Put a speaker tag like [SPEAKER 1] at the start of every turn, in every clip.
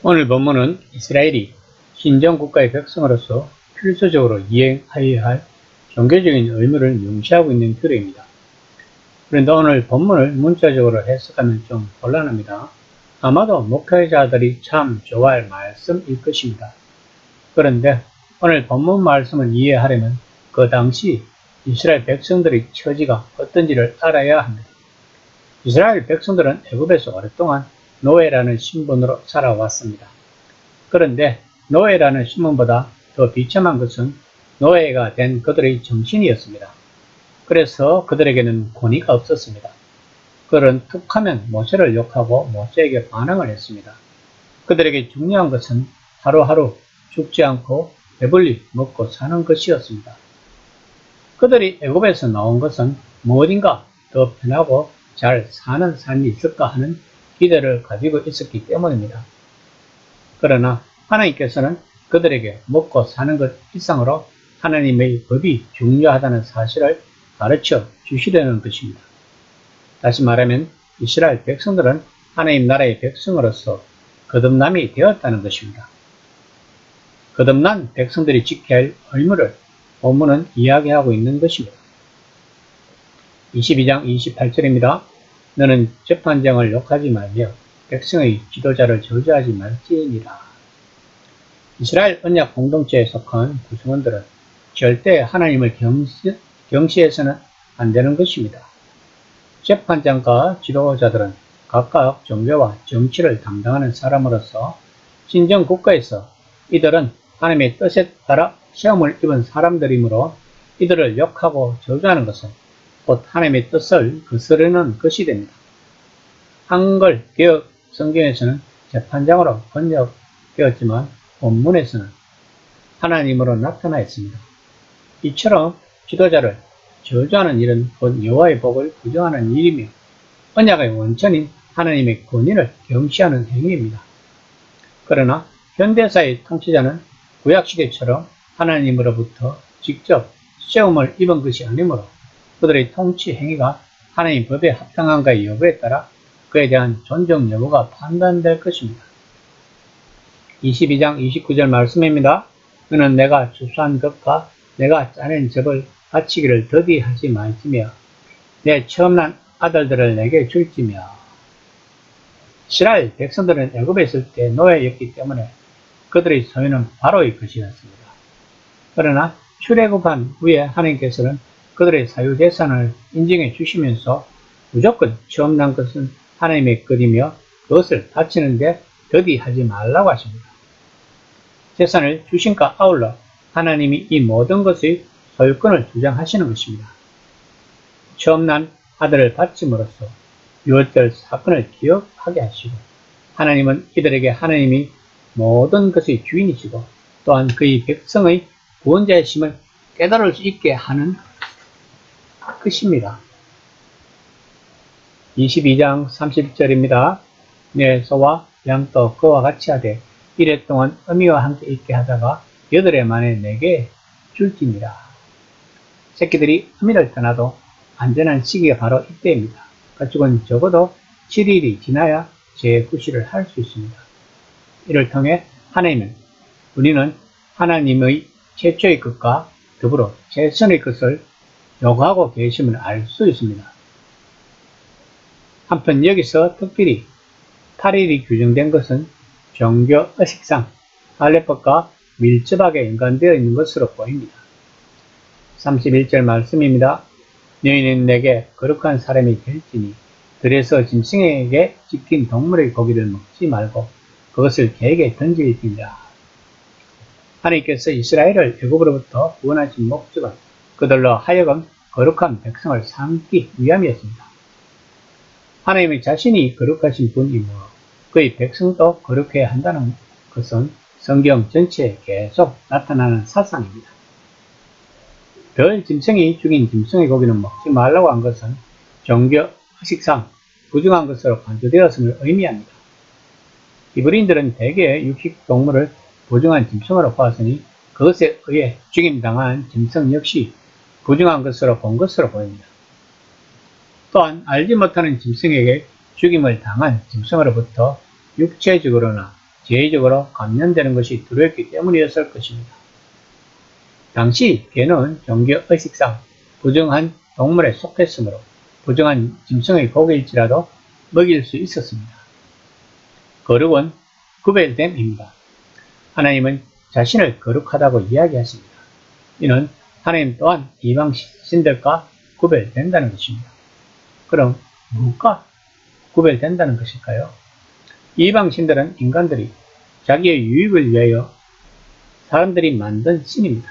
[SPEAKER 1] 오늘 본문은 이스라엘이 신정국가의 백성으로서 필수적으로 이행하여야 할 종교적인 의무를 명시하고 있는 규례입니다. 그런데 오늘 본문을 문자적으로 해석하면 좀 곤란합니다. 아마도 목회자들이 참 좋아할 말씀일 것입니다. 그런데 오늘 본문 말씀을 이해하려면 그 당시 이스라엘 백성들의 처지가 어떤지를 알아야 합니다. 이스라엘 백성들은 애굽에서 오랫동안 노예라는 신분으로 살아왔습니다. 그런데 노예라는 신분보다 더 비참한 것은 노예가 된 그들의 정신이었습니다. 그래서 그들에게는 권위가 없었습니다. 그들은 툭하면 모세를 욕하고 모세에게 반항을 했습니다. 그들에게 중요한 것은 하루하루 죽지 않고 배불리 먹고 사는 것이었습니다. 그들이 애굽에서 나온 것은 무엇인가 더 편하고 잘 사는 삶이 있을까 하는 기대를 가지고 있었기 때문입니다. 그러나 하나님께서는 그들에게 먹고 사는 것 이상으로 하나님의 법이 중요하다는 사실을 가르쳐 주시려는 것입니다. 다시 말하면 이스라엘 백성들은 하나님 나라의 백성으로서 거듭남이 되었다는 것입니다. 거듭난 백성들이 지켜야 할 의무를 본문은 이야기하고 있는 것입니다. 22장 28절입니다. 너는 재판장을 욕하지 말며 백성의 지도자를 저주하지 말지니라. 이스라엘 언약 공동체에 속한 구성원들은 절대 하나님을 경시해서는 안 되는 것입니다. 재판장과 지도자들은 각각 종교와 정치를 담당하는 사람으로서 신정 국가에서 이들은 하나님의 뜻에 따라 시험을 입은 사람들이므로 이들을 욕하고 저주하는 것은 곧 하나님의 뜻을 거스르는 것이 됩니다. 한글 개역 성경에서는 재판장으로 번역되었지만 본문에서는 하나님으로 나타나 있습니다. 이처럼 지도자를 저주하는 일은 곧 여호와의 복을 부정하는 일이며 언약의 원천인 하나님의 권위를 경시하는 행위입니다. 그러나 현대사의 통치자는 구약시대처럼 하나님으로부터 직접 시험을 입은 것이 아니므로 그들의 통치 행위가 하나님 법에 합당한가의 여부에 따라 그에 대한 존중 여부가 판단될 것입니다. 22장 29절 말씀입니다. 너는 내가 주수한 것과 내가 짜낸 접을 바치기를 더디하지 말지며 내 처음 난 아들들을 내게 줄지며. 이스라엘 백성들은 애굽에 있을 때 노예였기 때문에 그들의 소유는 바로의 것이었습니다. 그러나 출애굽한 후에 하나님께서는 그들의 사유재산을 인정해 주시면서 무조건 처음 난 것은 하나님의 것이며 그것을 바치는데 더디하지 말라고 하십니다. 재산을 주신과 아울러 하나님이 이 모든 것의 소유권을 주장하시는 것입니다. 처음 난 아들을 바침으로써 유월절 사건을 기억하게 하시고 하나님은 이들에게 하나님이 모든 것의 주인이시고 또한 그의 백성의 구원자이심을 깨달을 수 있게 하는 것입니다. 22장 30절입니다. 내 소와 양도 그와 같이 하되 이래 동안 어미와 함께 있게 하다가 8해 만에 내게 줄지니라. 새끼들이 어미를 떠나도 안전한 시기가 바로 이때입니다. 가축은 적어도 7일이 지나야 재구실을 할 수 있습니다. 이를 통해 하나님은 우리는 하나님의 최초의 것과 더불어 최선의 것을 요구하고 계심을 알 수 있습니다. 한편 여기서 특별히 8일이 규정된 것은 종교 의식상 할례법과 밀접하게 연관되어 있는 것으로 보입니다. 31절 말씀입니다. 너희는 내게 거룩한 사람이 될지니 들에서 짐승에게 찍힌 동물의 고기를 먹지 말고 그것을 개에게 던질지니라. 하나님께서 이스라엘을 애굽으로부터 구원하신 목적은 그들로 하여금 거룩한 백성을 삼기 위함이었습니다. 하나님의 자신이 거룩하신 분이므로 그의 백성도 거룩해야 한다는 것은 성경 전체에 계속 나타나는 사상입니다. 별 짐승이 죽인 짐승의 고기는 먹지 말라고 한 것은 종교 의식상 부정한 것으로 간주되었음을 의미합니다. 히브리인들은 대개 육식 동물을 부정한 짐승으로 보았으니 그것에 의해 죽임당한 짐승 역시 부정한 것으로 본 것으로 보입니다. 또한 알지 못하는 짐승에게 죽임을 당한 짐승으로부터 육체적으로나 제의적으로 감염되는 것이 두려웠기 때문이었을 것입니다. 당시 개는 종교의식상 부정한 동물에 속했으므로 부정한 짐승의 고기일지라도 먹일 수 있었습니다. 거룩은 구별됨입니다. 하나님은 자신을 거룩하다고 이야기하십니다. 이는 하나님 또한 이방 신들과 구별된다는 것입니다. 그럼 무엇과 구별된다는 것일까요? 이방 신들은 인간들이 자기의 유익을 위하여 사람들이 만든 신입니다.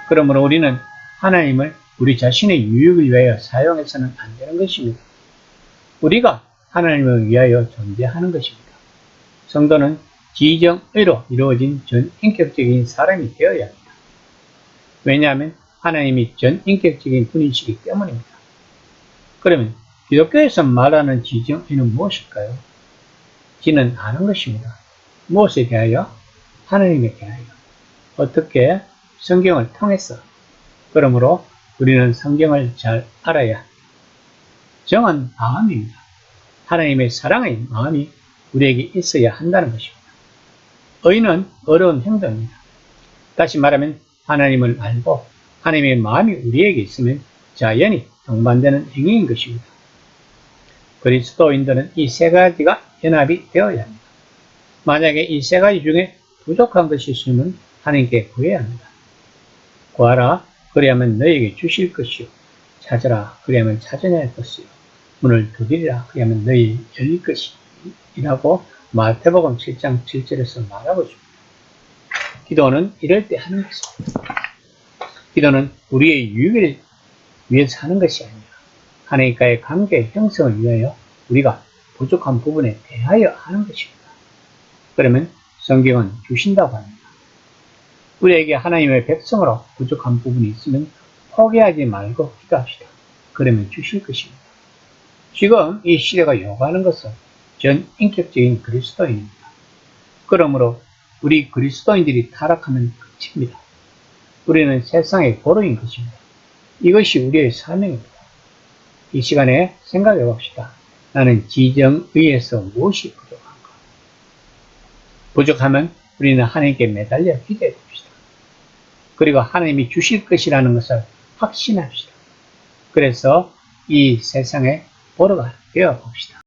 [SPEAKER 1] 그러므로 우리는 하나님을 우리 자신의 유익을 위하여 사용해서는 안 되는 것입니다. 우리가 하나님을 위하여 존재하는 것입니다. 성도는 지정의로 이루어진 전인격적인 사람이 되어야 합니다. 왜냐하면 하나님이 전인격적인 분이시기 때문입니다. 그러면 기독교에서 말하는 지정의는 무엇일까요? 지는 아는 것입니다. 무엇에 대하여? 하나님에 대하여. 어떻게? 성경을 통해서. 그러므로 우리는 성경을 잘 알아야 합니다. 정은 마음입니다. 하나님의 사랑의 마음이 우리에게 있어야 한다는 것입니다. 의는 어려운 행동입니다. 다시 말하면 하나님을 알고 하나님의 마음이 우리에게 있으면 자연히 동반되는 행위인 것입니다. 그리스도인들은 이 세 가지가 연합이 되어야 합니다. 만약에 이 세 가지 중에 부족한 것이 있으면 하나님께 구해야 합니다. 구하라 그리하면 너희에게 주실 것이요 찾으라 그리하면 찾아야 할 것이요 문을 두드리라 그리하면 너희 열릴 것이라고 마태복음 7장 7절에서 말하고 있습니다. 기도는 이럴 때 하는 것입니다. 기도는 우리의 유익을 위해서 하는 것이 아니라 하나님과의 관계의 형성을 위하여 우리가 부족한 부분에 대하여 하는 것입니다. 그러면 성경은 주신다고 합니다. 우리에게 하나님의 백성으로 부족한 부분이 있으면 포기하지 말고 기도합시다. 그러면 주실 것입니다. 지금 이 시대가 요구하는 것은 전인격적인 그리스도인입니다. 그러므로 우리 그리스도인들이 타락하면 끝입니다. 우리는 세상의 보루인 것입니다. 이것이 우리의 사명입니다. 이 시간에 생각해 봅시다. 나는 지정의에서 무엇이 부족한가? 부족하면 우리는 하나님께 매달려 기도해 봅시다. 그리고 하나님이 주실 것이라는 것을 확신합시다. 그래서 이 세상에 보루가 되어 봅시다.